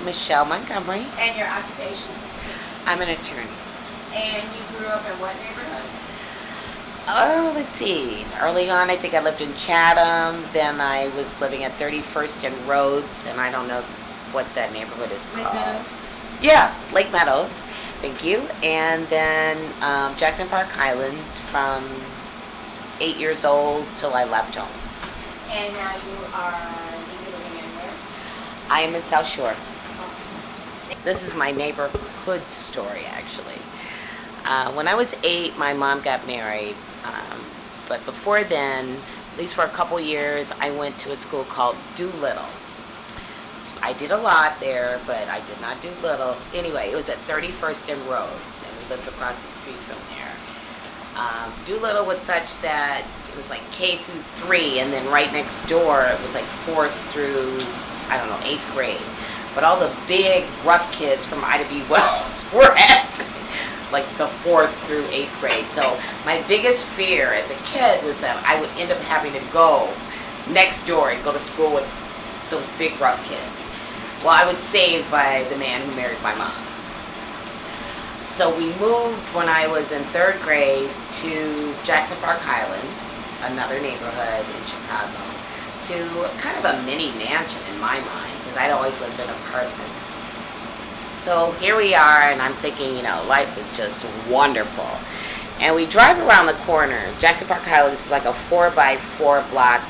Michelle Montgomery. And your occupation? I'm an attorney. And you grew up in what neighborhood? Oh, let's see. Early on, I think I lived in Chatham. Then I was living at 31st and Rhodes, and I don't know what that neighborhood is Lake called. Meadows? Yes, Lake Meadows. Thank you. And then Jackson Park Highlands from 8 years old till I left home. And now you living in where? I am in South Shore. Oh. This is my neighborhood story, actually. When I was 8, my mom got married. But before then, at least for a couple years, I went to a school called Doolittle. I did a lot there, but I did not do little. Anyway, it was at 31st and Rhodes, and we lived across the street from there. Doolittle was such that it was like K through 3, and then right next door, it was like 4th through, I don't know, 8th grade. But all the big, rough kids from Ida B. Wells were at like the 4th through 8th grade. So my biggest fear as a kid was that I would end up having to go next door and go to school with those big, rough kids. Well, I was saved by the man who married my mom. So we moved when I was in 3rd grade to Jackson Park Highlands, another neighborhood in Chicago, to kind of a mini mansion in my mind, because I'd always lived in apartments. So here we are, and I'm thinking, life is just wonderful. And we drive around the corner. Jackson Park Highlands is like a 4x4 block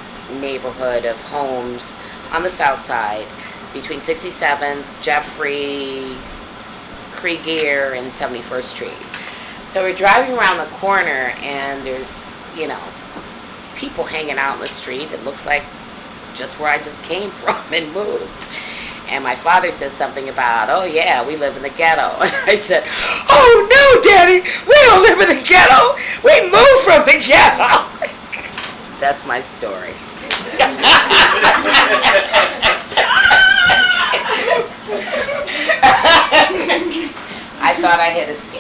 neighborhood of homes on the south side between 67th, Jeffrey, Krieger, and 71st Street. So we're driving around the corner, and there's, people hanging out in the street. It looks like just where I just came from and moved. And my father says something about, oh yeah, we live in the ghetto. And I said, oh no, Daddy, we don't live in the ghetto. We moved from the ghetto. That's my story. I thought I had escaped